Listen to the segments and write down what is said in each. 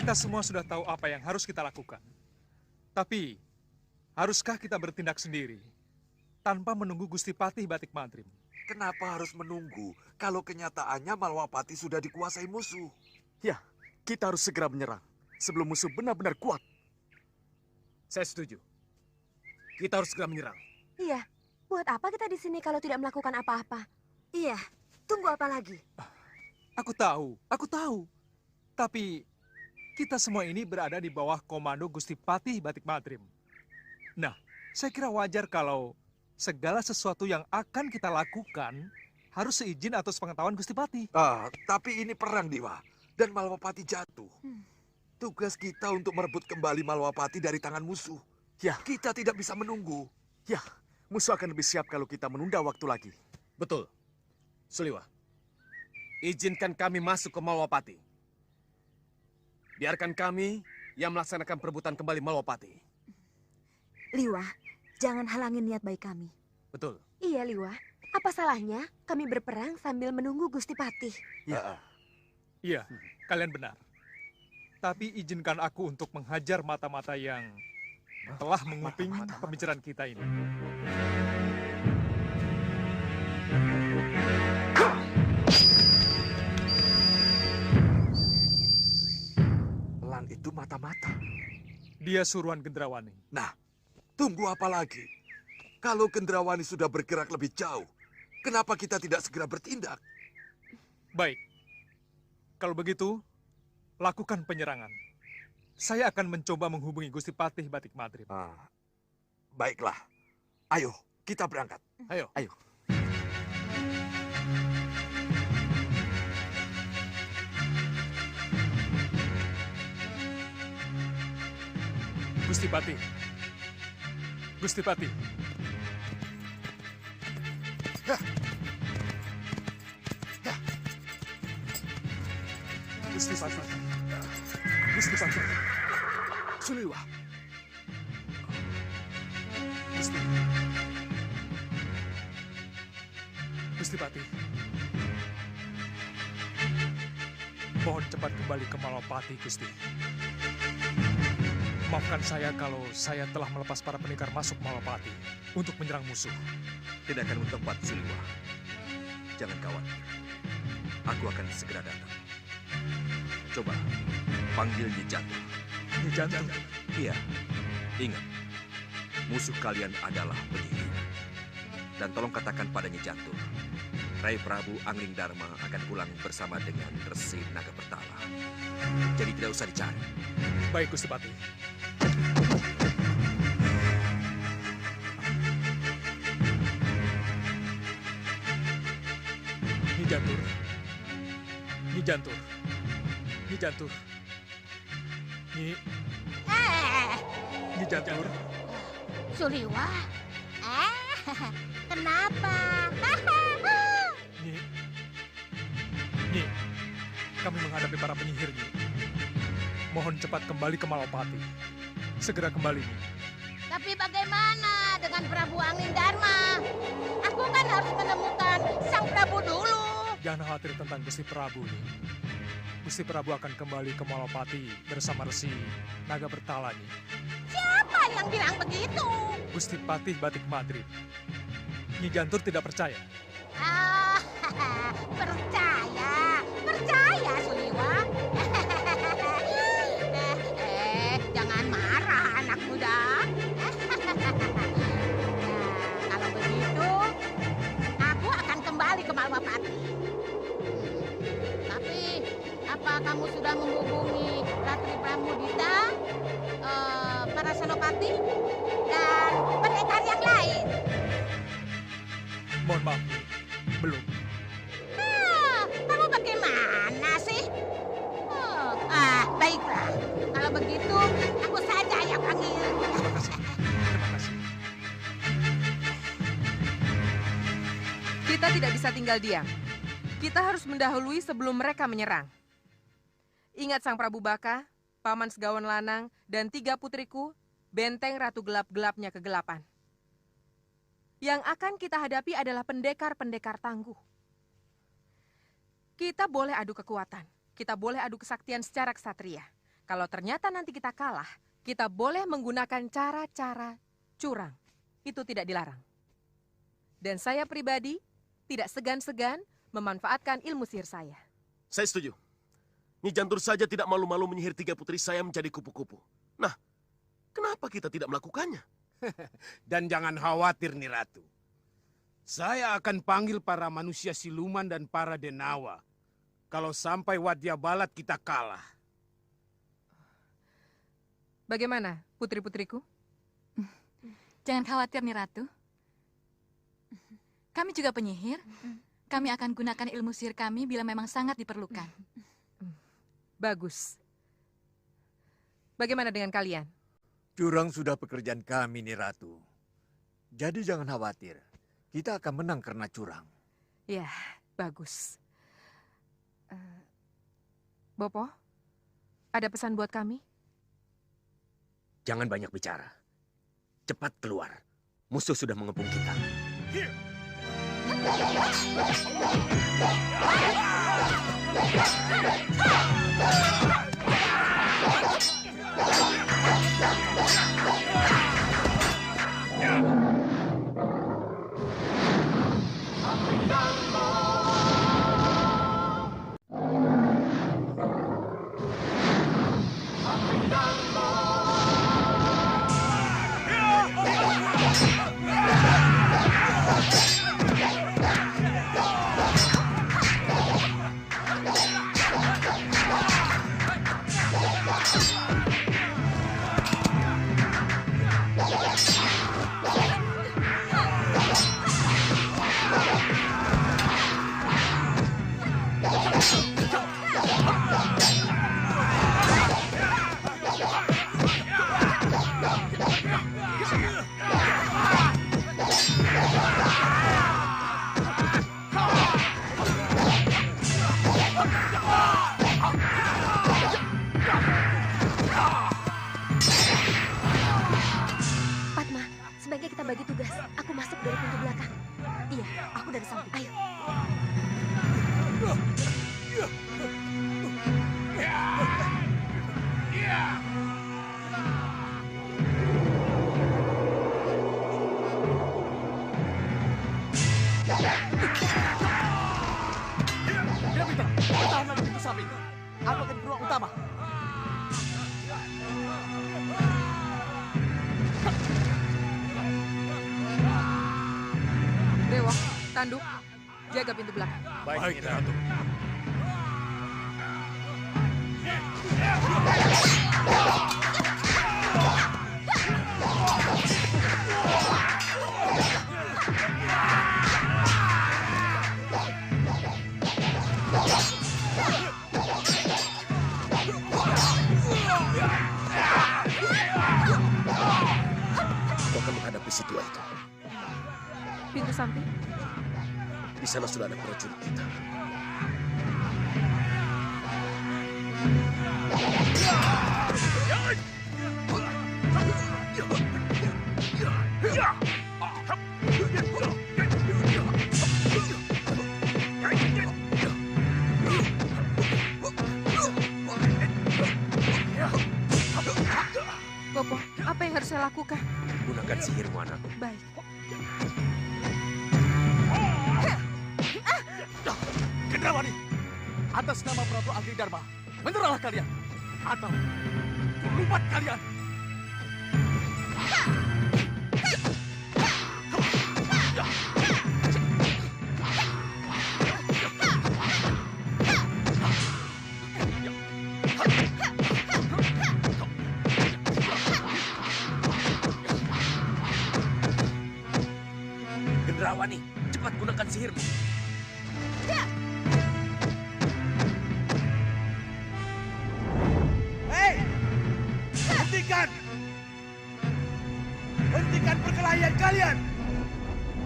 Kita semua sudah tahu apa yang harus kita lakukan. Tapi, haruskah kita bertindak sendiri tanpa menunggu Gusti Patih Batik Mantrim? Kenapa harus menunggu kalau kenyataannya Malwapati sudah dikuasai musuh? Ya, kita harus segera menyerang sebelum musuh benar-benar kuat. Saya setuju. Kita harus segera menyerang. Iya, buat apa kita di sini kalau tidak melakukan apa-apa? Iya, tunggu apa lagi? Aku tahu. Tapi, kita semua ini berada di bawah komando Gusti Patih Batik Mantrim. Nah, saya kira wajar kalau segala sesuatu yang akan kita lakukan harus seizin atau sepengetahuan Gusti Patih. Tapi ini perang, Dewa. Dan Malwapati jatuh. Tugas kita untuk merebut kembali Malwapati dari tangan musuh. Ya, kita tidak bisa menunggu. Ya, musuh akan lebih siap kalau kita menunda waktu lagi. Betul. Suliwa, izinkan kami masuk ke Malwapati. Biarkan kami yang melaksanakan perebutan kembali Malwapati. Liwa, jangan halangi niat baik kami. Betul. Iya, Liwa. Apa salahnya kami berperang sambil menunggu Gusti Patih? Iya, kalian benar. Tapi izinkan aku untuk menghajar mata-mata yang telah menguping pembicaraan kita ini. Itu mata-mata. Dia suruhan Gendrawani. Nah, tunggu apa lagi? Kalau Gendrawani sudah bergerak lebih jauh, kenapa kita tidak segera bertindak? Baik. Kalau begitu, lakukan penyerangan. Saya akan mencoba menghubungi Gusti Patih Batik Mantrim. Baiklah. Ayo, kita berangkat. Ayo. Gusti Patih. Gusti Patih. Gusti Patih. Gusti Patih. Suliwa. Gusti Patih. Mohon cepat kembali ke Malwapati, Gusti. Maafkan saya kalau saya telah melepas para pendekar masuk Malwapati untuk menyerang musuh. Tindakanmu tepat, Suliwa. Jangan khawatir. Aku akan segera datang. Coba, panggil Nyi Jatuh. Nyi Jatuh? Iya. Ingat, musuh kalian adalah penyihir. Dan tolong katakan pada Nyi Jatuh, Rai Prabu Angling Dharma akan pulang bersama dengan Resi Naga Bertala. Jadi tidak usah dicari. Baik, Gusti Patih. Nyi Jantur. Nyi Jantur. Nyi Jantur. Nyi Jantur. Suliwa? Kenapa? Nyi, kami menghadapi para penyihir, Nyi. Mohon cepat kembali ke Malwapati. Segera kembali, Nyi. Tapi bagaimana dengan Prabu Angling Dharma? Aku kan harus menemukan Jangan khawatir tentang Gusti Prabu, Nyi. Gusti Prabu akan kembali ke Malapati bersama Resi Naga Bertala, Nyi. Siapa yang bilang begitu? Gusti Patih Batik Madrid. Nyi Jantur tidak percaya. Ah, percaya, percaya Suliwa. Jangan marah anak muda. Kalau begitu, aku akan kembali ke Malwapati. Tapi, apa kamu sudah menghubungi Ratri Pramudita, para senopati, dan pendekar yang lain? Mohon maaf, belum. Kamu bagaimana sih? Baiklah. Kalau begitu, aku saja yang panggil. Terima kasih. Terima kasih. Kita tidak bisa tinggal diam. Kita harus mendahului sebelum mereka menyerang. Ingat Sang Prabu Baka, Paman Segawan Lanang, dan 3 putriku, benteng Ratu Gelap-gelapnya kegelapan. Yang akan kita hadapi adalah pendekar-pendekar tangguh. Kita boleh adu kekuatan, kita boleh adu kesaktian secara kesatria. Kalau ternyata nanti kita kalah, kita boleh menggunakan cara-cara curang. Itu tidak dilarang. Dan saya pribadi tidak segan-segan memanfaatkan ilmu sihir saya. Saya setuju. Nyi Jantur saja tidak malu-malu menyihir 3 putri saya menjadi kupu-kupu. Nah, kenapa kita tidak melakukannya? Dan jangan khawatir, Nih Ratu. Saya akan panggil para manusia siluman dan para denawa. Kalau sampai Wadya Balat kita kalah. Bagaimana, putri-putriku? Jangan khawatir, Nih Ratu. Kami juga penyihir. Kami akan gunakan ilmu sihir kami bila memang sangat diperlukan. Bagus. Bagaimana dengan kalian? Curang sudah pekerjaan kami, Nih Ratu. Jadi jangan khawatir. Kita akan menang karena curang. Ya, bagus. Bopo, ada pesan buat kami? Jangan banyak bicara. Cepat keluar. Musuh sudah mengepung kita. Padma, sebaiknya kita bagi tugas. Aku masuk dari pintu belakang. Iya, aku dari samping. Ayo. Tahan lagi pintu samping. Aku akan ke ruang utama. Dewa, Tanduk, jaga pintu belakang. Baik, Nih Ratu. Kau akan menghadapi situasi itu. Pintu samping. Di sana sudah ada prajurit kita. sihirmu, anakku. Baik. Gendrawani, atas nama Prabu Angling Darma, menyerahlah kalian. Atau kulupat kalian. Gendrawani, cepat gunakan sihirmu. Hei! Hentikan! Hentikan perkelahian kalian!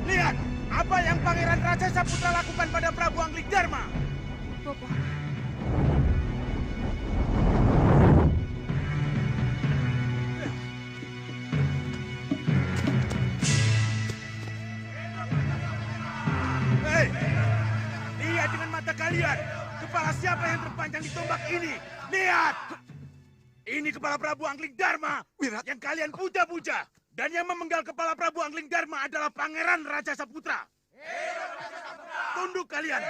Lihat apa yang Pangeran Raja Saputra lakukan pada Prabu Angling Darma. Bopo. Hei! Lihat dengan mata kalian. Kepala siapa yang terpanjang di tombak ini? Lihat! Ini kepala Prabu Angling Darma yang kalian puja-puja. Dan yang memenggal kepala Prabu Angling Darma adalah Pangeran Raja Saputra. Tunduk kalian.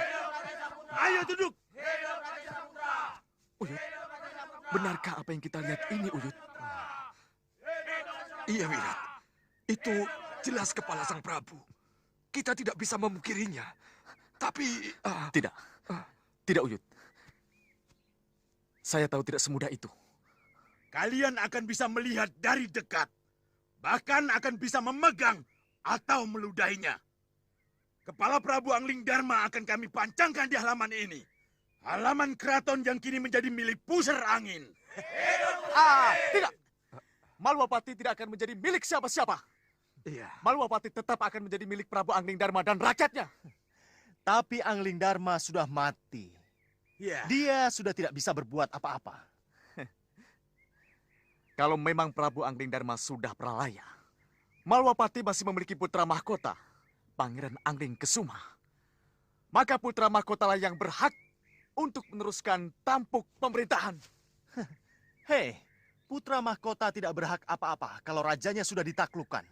Ayo tunduk. Uyut, benarkah apa yang kita lihat ini, Uyut? Iya, Wirat. Itu jelas kepala sang Prabu. Kita tidak bisa memungkirinya. Tapi... Tidak. Tidak, Uyut. Saya tahu tidak semudah itu. Kalian akan bisa melihat dari dekat. Bahkan akan bisa memegang atau meludahinya. Kepala Prabu Angling Darma akan kami pancangkan di halaman ini. Halaman keraton yang kini menjadi milik pusar angin. Tidak. Malwapati tidak akan menjadi milik siapa-siapa. Iya. Malwapati tetap akan menjadi milik Prabu Angling Darma dan rakyatnya. Tapi Angling Darma sudah mati. Iya. Dia sudah tidak bisa berbuat apa-apa. Kalau memang Prabu Angling Darma sudah pralaya, Malwapati masih memiliki putra mahkota, Pangeran Angling Kesuma. Maka putra mahkotalah yang berhak untuk meneruskan tampuk pemerintahan. Hei, putra mahkota tidak berhak apa-apa kalau rajanya sudah ditaklukkan.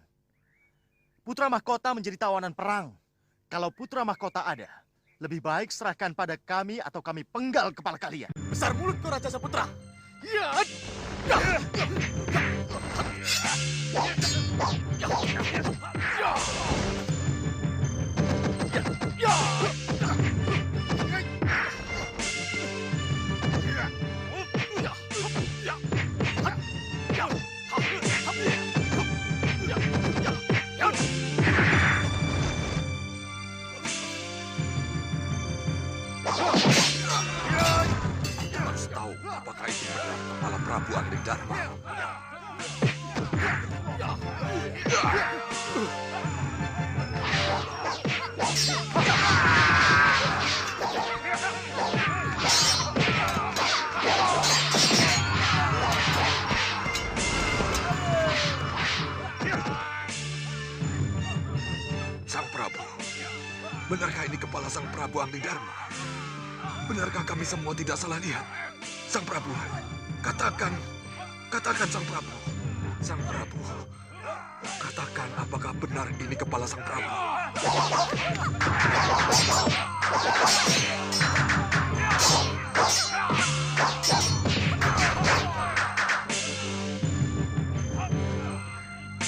Putra mahkota menjadi tawanan perang. Kalau putra mahkota ada, lebih baik serahkan pada kami atau kami penggal kepala kalian. Besar mulut kau Raja Saputra. Ya. Harus tahu apakah itu benar kepala Prabu Angling Darma. Sang Prabu, benarkah ini kepala Sang Prabu Angling Darma? Benarkah kami semua tidak salah lihat? Sang Prabu, katakan Sang Prabu. Sang Prabu, katakan apakah benar ini kepala Sang Prabu?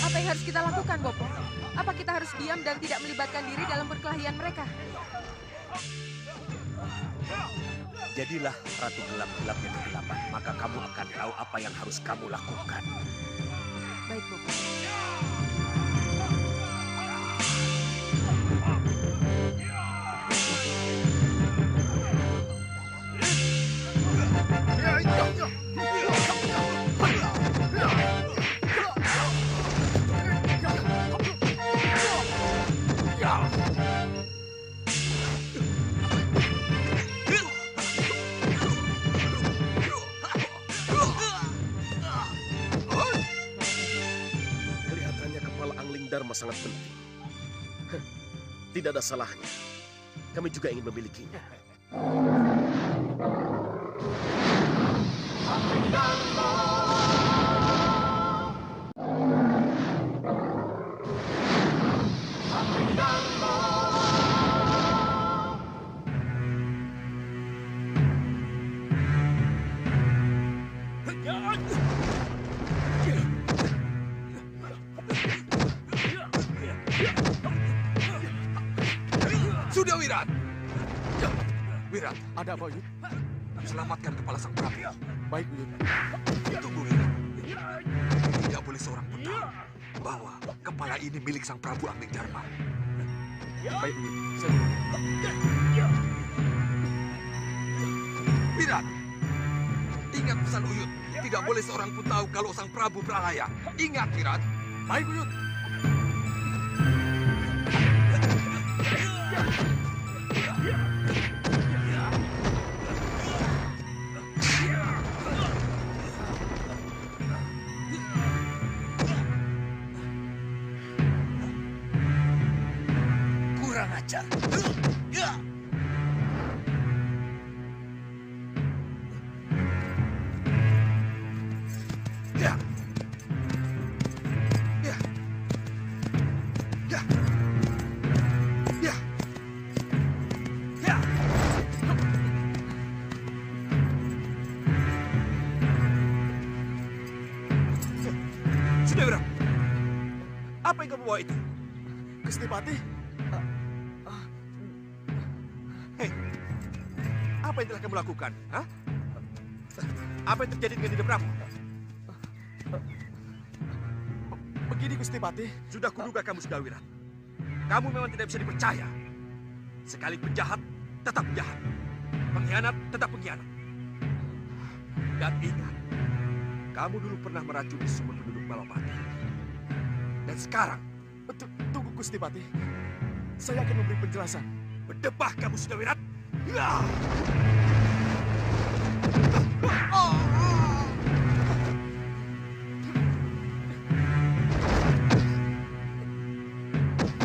Apa yang harus kita lakukan, Bopo? Apa kita harus diam dan tidak melibatkan diri dalam perkelahian mereka? Jadilah Ratu Gelap-Gelapnya kegelapan, maka kamu akan tahu apa yang harus kamu lakukan. Baik, Bopo. Dharma sangat penting. Tidak ada salahnya. Kami juga ingin memilikinya. Sudah, Wirat. Wirat, Ada apa, Uyut? selamatkan kepala sang prabu. Baik, Uyut. Tunggu, Wirat. Tidak boleh seorang pun tahu bahwa kepala ini milik sang Prabu Anglingdarma. Baik, Uyut. Saya Wirat, ingat pesan Uyut. Tidak boleh seorang pun tahu kalau sang Prabu Pralaya. Ingat, Wirat. Baik, Uyut. Kurang ajar. Ya. Ya. Ya. Ya. Ya. Sudah, Wirat. Apa yang kamu bawa itu? Gusti Patih, Hei, apa yang telah kamu lakukan? Hah? Apa yang terjadi dengan Dinda Prabu? begini Gusti Patih. Sudah kuduga kamu sudah, Wirat. Kamu memang tidak bisa dipercaya. Sekali penjahat, tetap penjahat. Pengkhianat, tetap pengkhianat. Dan ingat, kamu dulu pernah meracuni semua penduduk Balopati. Dan sekarang, Tunggu Gusti Patih. Saya akan memberi penjelasan. berdebah kamu sudah, Wirat. Ya!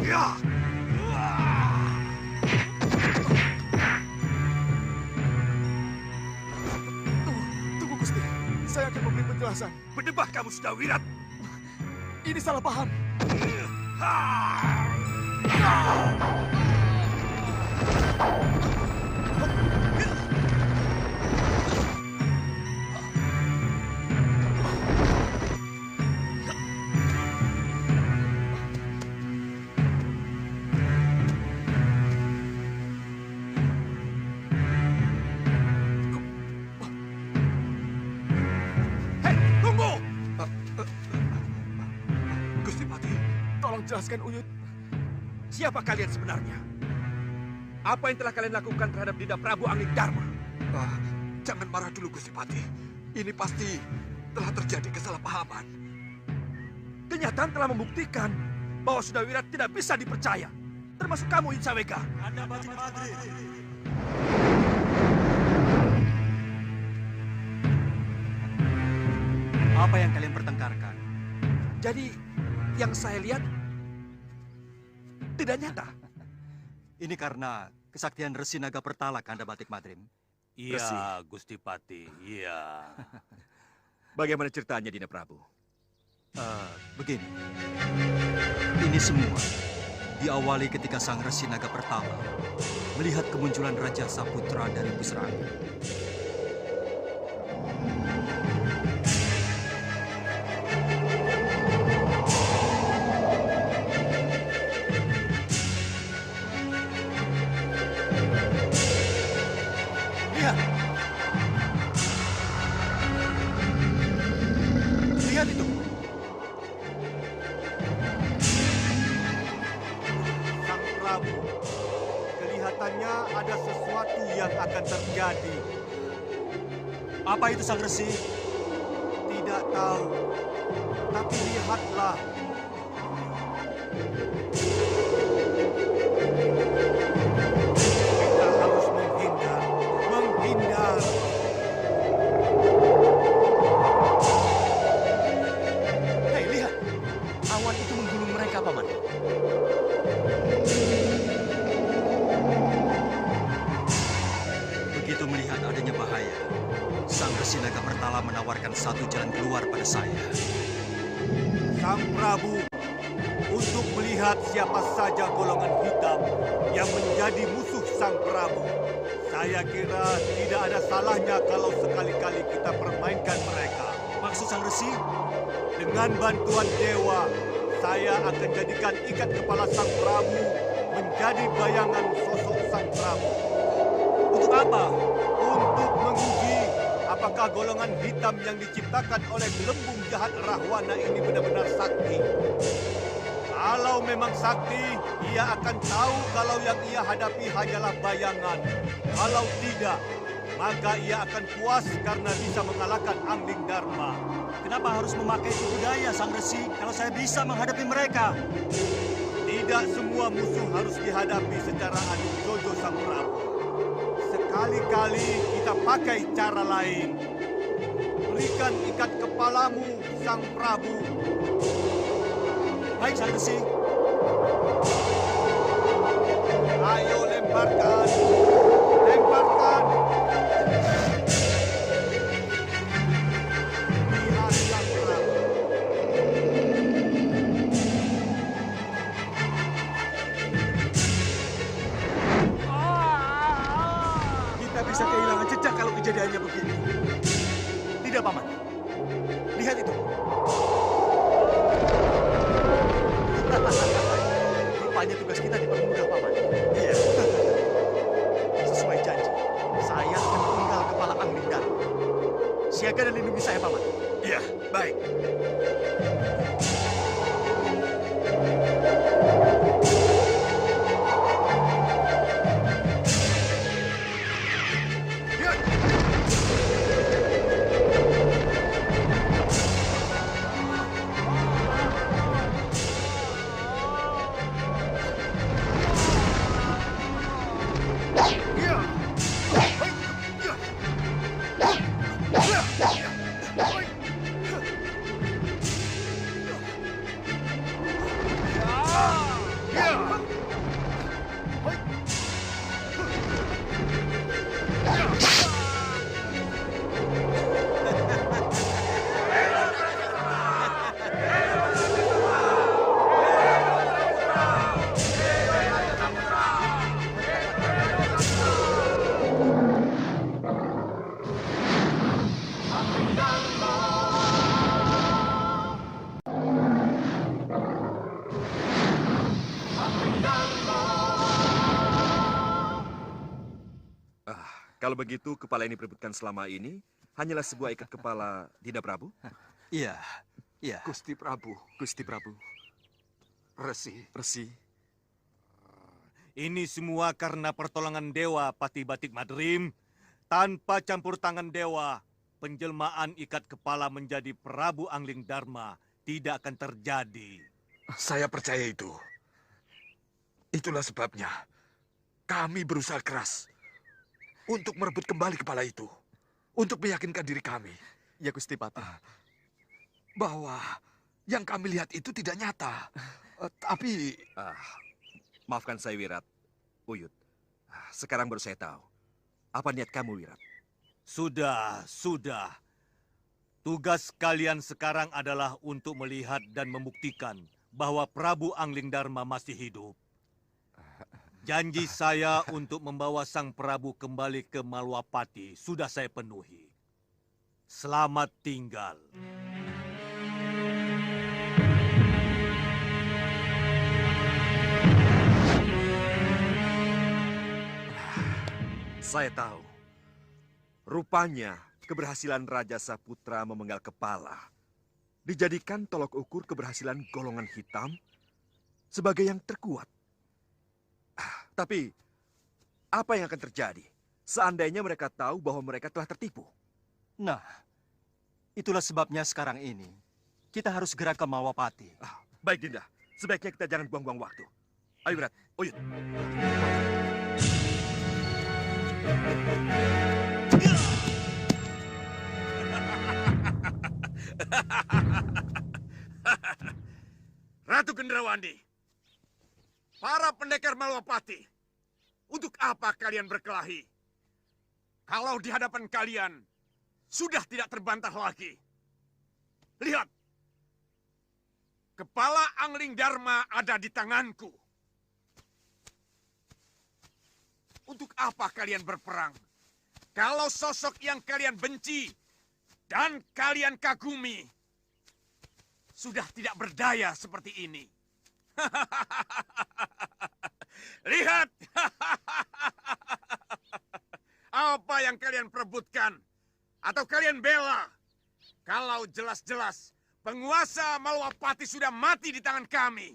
Ya! Tunggu Gusti. Saya akan memberi penjelasan. Berdebah kamu sudah, Wirat. Ini salah paham. Hei, tunggu! Gusti Patih, Tolong jelaskan Uyut. siapa kalian sebenarnya? Apa yang telah kalian lakukan terhadap Dinda Prabu Anglingdarma? Jangan marah dulu, Gusti Patih. Ini pasti telah terjadi kesalahpahaman. Kenyataan telah membuktikan bahwa Sudah Wirat tidak bisa dipercaya. Termasuk kamu, Insawega. Anda Batik Madrid. Apa yang kalian pertengkarkan? Jadi, yang saya lihat tidak nyata. Ini karena kesaktian Resi Naga Pertala, Kanda Batik Madrim. Iya, Gusti Patih, iya. Bagaimana ceritanya, Dinda Prabu? Begini, ini semua diawali ketika Sang Resi Naga Pertala melihat kemunculan Raja Saputra dari Busrangi. Lihat itu. Sang Prabu, kelihatannya ada sesuatu yang akan terjadi. Apa itu Sang Resi? Tidak tahu, tapi lihatlah. Kita harus menghindar, menghindar. Hei, lihat. Awan itu menggulung mereka, Paman. Begitu melihat adanya bahaya, Sang Resi Naga Pertala menawarkan satu jalan keluar pada saya. Sang Prabu, untuk melihat melihat siapa saja golongan hitam yang menjadi musuh Sang Prabu. Saya kira tidak ada salahnya kalau sekali-kali kita permainkan mereka. Maksud Sang Resi? Dengan bantuan dewa, saya akan jadikan ikat kepala Sang Prabu menjadi bayangan sosok Sang Prabu. Untuk apa? Untuk menguji apakah golongan hitam yang diciptakan oleh gelembung jahat Rahwana ini benar-benar sakti. Kalau memang sakti, ia akan tahu kalau yang ia hadapi hanyalah bayangan. Kalau tidak, maka ia akan puas karena bisa mengalahkan Angling Dharma. Kenapa harus memakai tipu daya, Sang Resi, kalau saya bisa menghadapi mereka? Tidak semua musuh harus dihadapi secara adu jojo Sang Prabu. Sekali-kali kita pakai cara lain. Berikan ikat kepalamu, Sang Prabu. Baik, Sang Resi. Ayo lemparkan. Lemparkan. Lihat Sang Prabu. Kita bisa kehilangan jejak kalau kejadiannya begini. Tidak, Paman. Lihat itu. Rupanya tugas kita dipermudah, Paman. Iya. Sesuai janji, saya akan penggal kepala Angling Dharma. Siaga dan lindungi saya, Paman. Iya, baik. Kalau begitu, kepala yang diperebutkan selama ini hanyalah sebuah ikat kepala Dinda Prabu? Iya, iya. Gusti Prabu. Gusti Prabu. Resi. Resi. Ini semua karena pertolongan dewa Patih Batik Madrim. Tanpa campur tangan dewa, penjelmaan ikat kepala menjadi Prabu Angling Dharma tidak akan terjadi. Saya percaya itu. Itulah sebabnya kami berusaha keras untuk merebut kembali kepala itu. Untuk meyakinkan diri kami. Ya, Gusti Patih. Bahwa yang kami lihat itu tidak nyata. Tapi... Maafkan saya, Wirat. Uyut. Sekarang baru saya tahu. Apa niat kamu, Wirat? Sudah. Tugas kalian sekarang adalah untuk melihat dan membuktikan bahwa Prabu Angling Dharma masih hidup. Janji saya untuk membawa Sang Prabu kembali ke Malwapati sudah saya penuhi. Selamat tinggal. Saya tahu. Rupanya keberhasilan Raja Saputra memenggal kepala dijadikan tolok ukur keberhasilan golongan hitam sebagai yang terkuat. Tapi, apa yang akan terjadi seandainya mereka tahu bahwa mereka telah tertipu? Nah, itulah sebabnya sekarang ini kita harus segera ke Malwapati. Baik, Dinda. Sebaiknya kita jangan buang-buang waktu. Ayo, Wirat. Uyut. Ratu Gendrawandi, para pendekar Malwapati, untuk apa kalian berkelahi? Kalau di hadapan kalian sudah tidak terbantah lagi. Lihat, Kepala Angling Dharma ada di tanganku. Untuk apa kalian berperang? Kalau sosok yang kalian benci dan kalian kagumi sudah tidak berdaya seperti ini. Lihat! Apa yang kalian perebutkan? Atau kalian bela? Kalau jelas-jelas penguasa Malwapati sudah mati di tangan kami.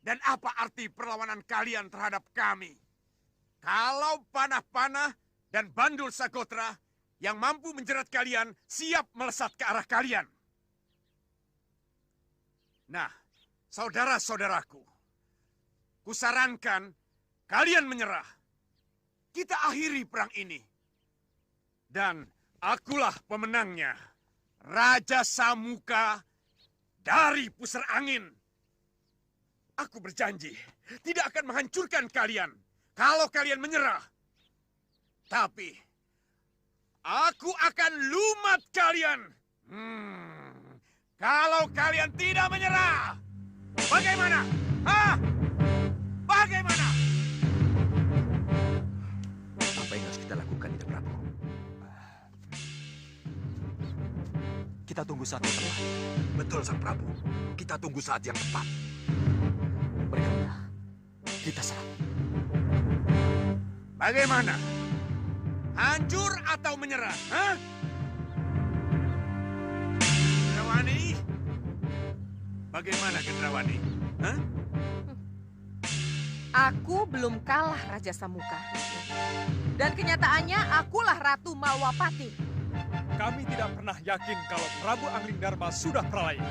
Dan apa arti perlawanan kalian terhadap kami? Kalau panah-panah dan bandul Sagotra yang mampu menjerat kalian siap melesat ke arah kalian. Nah, saudara-saudaraku, kusarankan kalian menyerah. Kita akhiri perang ini. Dan akulah pemenangnya. Raja Samuka dari Pusar Angin. Aku berjanji tidak akan menghancurkan kalian kalau kalian menyerah. Tapi aku akan lumat kalian. Kalau kalian tidak menyerah, bagaimana? Hah? Bagaimana? Apa yang harus kita lakukan, Nanda Prabu? Kita tunggu saat yang tepat. Betul, Sang Prabu. Kita tunggu saat yang tepat. Berikutnya, kita serang. Bagaimana? Hancur atau menyerah? Hah? Gendrawani? Bagaimana Gendrawani? Hah? Aku belum kalah, Raja Samuka. Dan kenyataannya akulah Ratu Malwapati. Kami tidak pernah yakin kalau Prabu Angling Dharma sudah pralaya.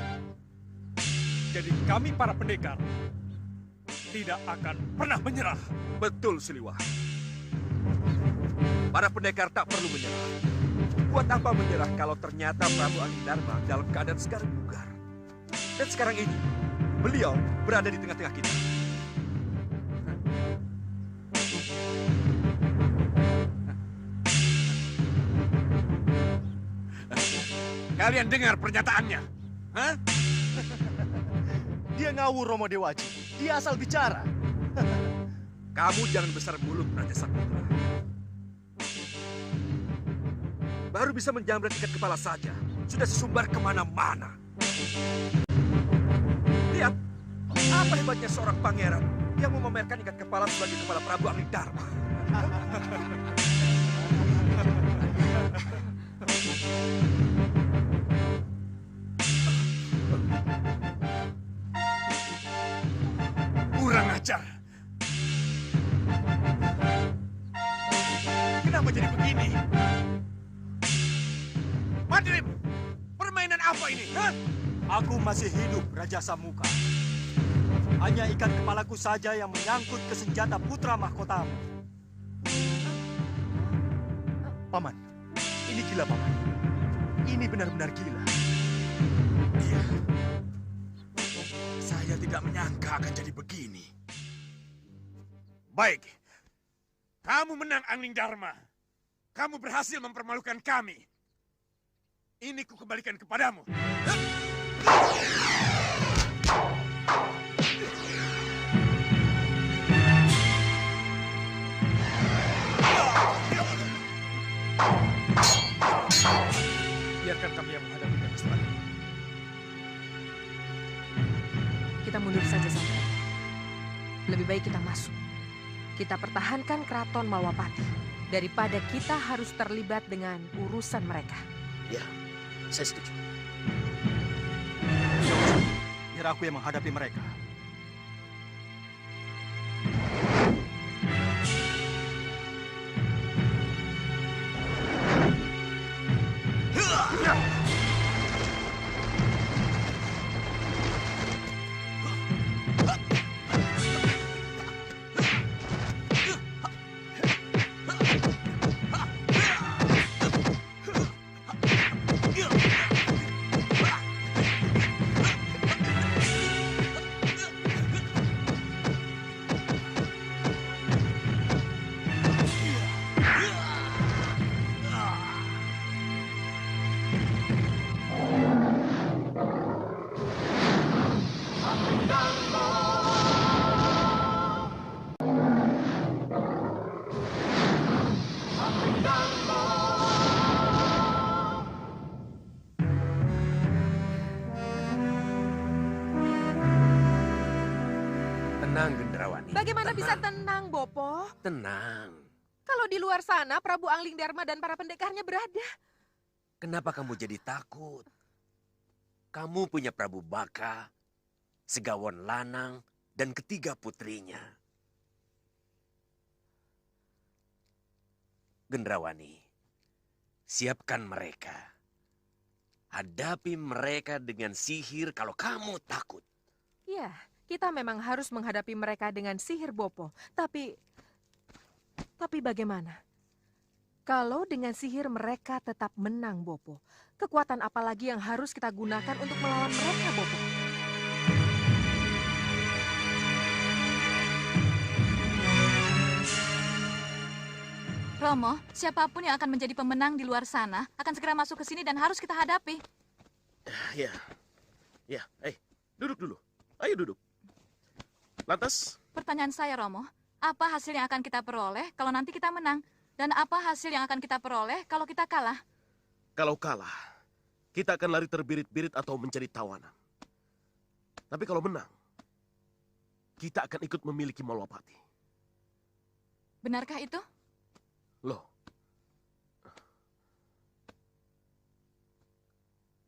Jadi kami para pendekar tidak akan pernah menyerah. Betul, Siliwah. Para pendekar tak perlu menyerah. Buat apa menyerah kalau ternyata Prabu Angling Dharma dalam keadaan segar bugar? Dan sekarang ini, beliau berada di tengah-tengah kita. Kalian dengar pernyataannya? Hah? Dia ngawur, Romo Dewaji. Dia asal bicara. Kamu jangan besar mulut, Raja Saputra. Baru bisa menjamret ikat kepala saja. Sudah sesumbar kemana-mana. Lihat, apa hebatnya seorang pangeran yang memamerkan ikat kepala sebagai kepala Prabu Angling Dharma. Kurang ajar. Kenapa jadi begini? Madrim, permainan apa ini? Hah? Aku masih hidup, Raja Samuka. Hanya ikat kepalaku saja yang menyangkut ke senjata putra mahkotamu. Paman, ini gila, Paman. Ini benar-benar gila. Iya. Saya tidak menyangka akan jadi begini. Baik. Kamu menang, Angling Dharma. Kamu berhasil mempermalukan kami. Ini kukembalikan kepadamu. Biarkan kami yang menghadapinya, Gusti. Kita mundur saja, Sampai. Lebih baik kita masuk. Kita pertahankan keraton Malwapati daripada kita harus terlibat dengan urusan mereka. Ya, saya setuju. Biar aku yang menghadapi mereka. Gendrawani. Bagaimana bisa tenang, Bopo? Tenang. Kalau di luar sana, Prabu Angling Darma dan para pendekarnya berada. Kenapa kamu jadi takut? Kamu punya Prabu Baka, Segawon Lanang, dan ketiga putrinya. Gendrawani, siapkan mereka. Hadapi mereka dengan sihir kalau kamu takut. Ya, kita memang harus menghadapi mereka dengan sihir Bopo. Tapi bagaimana? Kalau dengan sihir mereka tetap menang, Bopo. Kekuatan apa lagi yang harus kita gunakan untuk melawan mereka, Bopo? Romo, siapapun yang akan menjadi pemenang di luar sana akan segera masuk ke sini dan harus kita hadapi. Ya, duduk dulu. Ayo duduk. Lantas? Pertanyaan saya, Romo, apa hasil yang akan kita peroleh kalau nanti kita menang? Dan apa hasil yang akan kita peroleh kalau kita kalah? Kalau kalah, kita akan lari terbirit-birit atau menjadi tawanan. Tapi kalau menang, kita akan ikut memiliki Malwapati. Benarkah itu? Loh,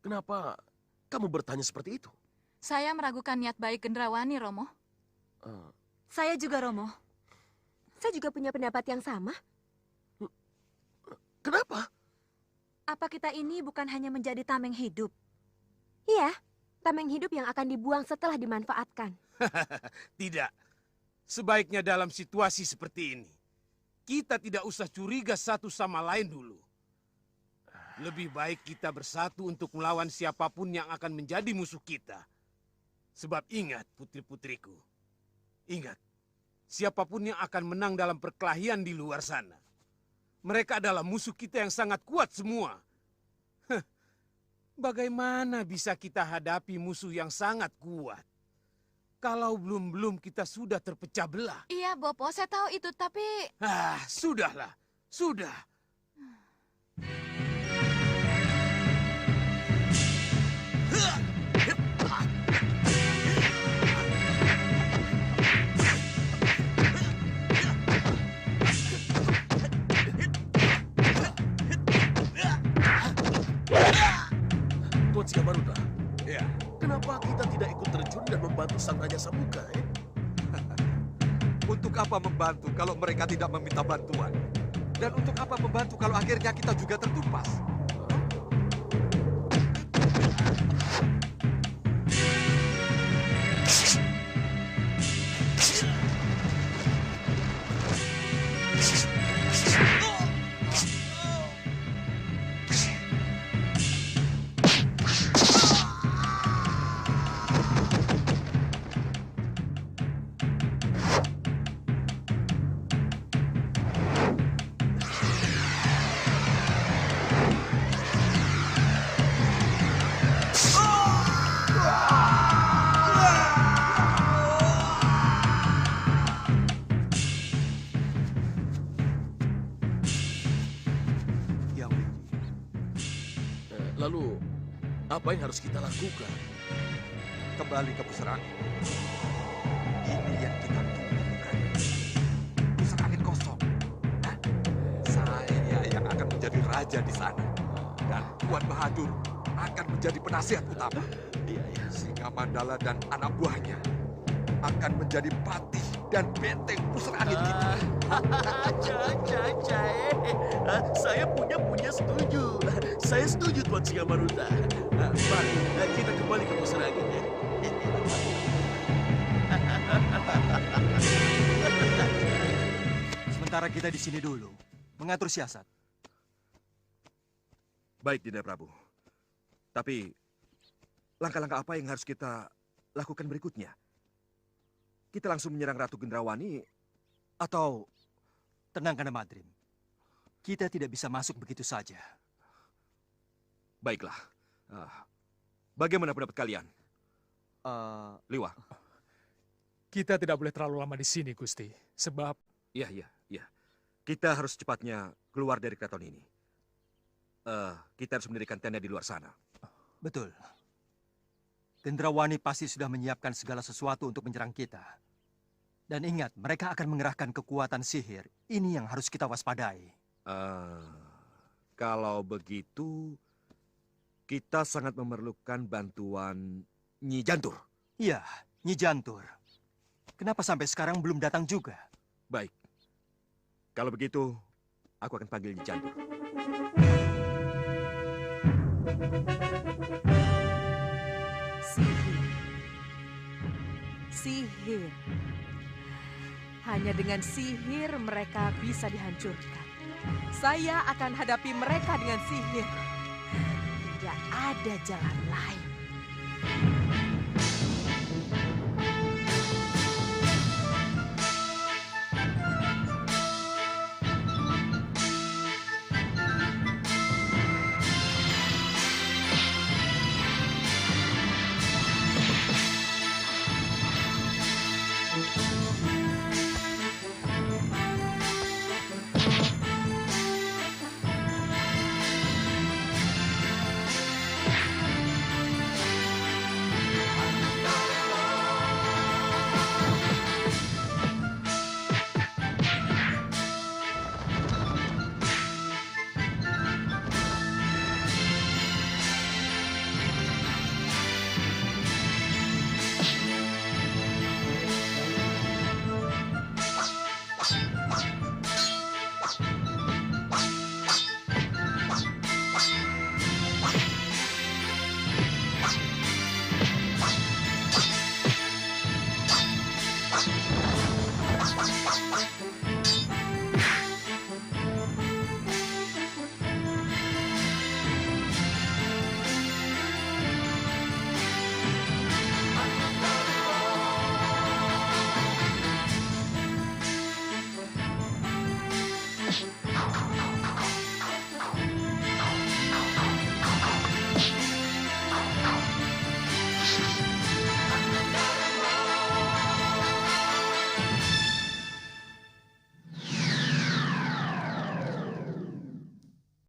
kenapa kamu bertanya seperti itu? Saya meragukan niat baik Gendrawani, Romo. Saya juga, Romo. Saya juga punya pendapat yang sama. Kenapa? Apa kita ini bukan hanya menjadi tameng hidup? Iya, tameng hidup yang akan dibuang setelah dimanfaatkan. Tidak. Sebaiknya dalam situasi seperti ini, kita tidak usah curiga satu sama lain dulu. Lebih baik kita bersatu untuk melawan siapapun yang akan menjadi musuh kita. Sebab ingat, putri-putriku. Ingat, siapapun yang akan menang dalam perkelahian di luar sana, mereka adalah musuh kita yang sangat kuat semua. Bagaimana bisa kita hadapi musuh yang sangat kuat kalau belum kita sudah terpecah belah? Iya, Bopo, saya tahu itu, tapi... Sudahlah, sudah. Tuan Sigamaruta, ya, kenapa kita tidak ikut terjun dan membantu sang Raja Samuka? Untuk apa membantu kalau mereka tidak meminta bantuan? Dan untuk apa membantu kalau akhirnya kita juga tertumpas? Lalu, apa yang harus kita lakukan? Kembali ke pusar angin. Ini yang kita tunggu, bukan? Pusar angin kosong. Hah? Saya yang akan menjadi raja di sana. Dan Tuan Bahadur akan menjadi penasihat utama. Singa Mandala dan anak buahnya akan menjadi patih dan benteng pusar angin kita. Saya punya setuju. Saya setuju, Tuan Sigamaruta. Mari, kita kembali ke pusar angin ya. Sementara kita di sini dulu, mengatur siasat. Baik, Dinda Prabu. Tapi, langkah-langkah apa yang harus kita lakukan berikutnya? Kita langsung menyerang Ratu Gendrawani, atau... Tenang, Kanda Madrim. Kita tidak bisa masuk begitu saja. Baiklah. Bagaimana pendapat kalian? Liwa. Kita tidak boleh terlalu lama di sini, Gusti. Sebab... Iya. Kita harus cepatnya keluar dari keraton ini. Kita harus mendirikan tenda di luar sana. Betul. Gendrawani pasti sudah menyiapkan segala sesuatu untuk menyerang kita. Dan ingat, mereka akan mengerahkan kekuatan sihir. Ini yang harus kita waspadai. Kalau begitu, kita sangat memerlukan bantuan Nyi Jantur. Iya, Nyi Jantur. Kenapa sampai sekarang belum datang juga? Baik. Kalau begitu, aku akan panggil Nyi Jantur. Sihir. Hanya dengan sihir mereka bisa dihancurkan. Saya akan hadapi mereka dengan sihir. Tidak ada jalan lain.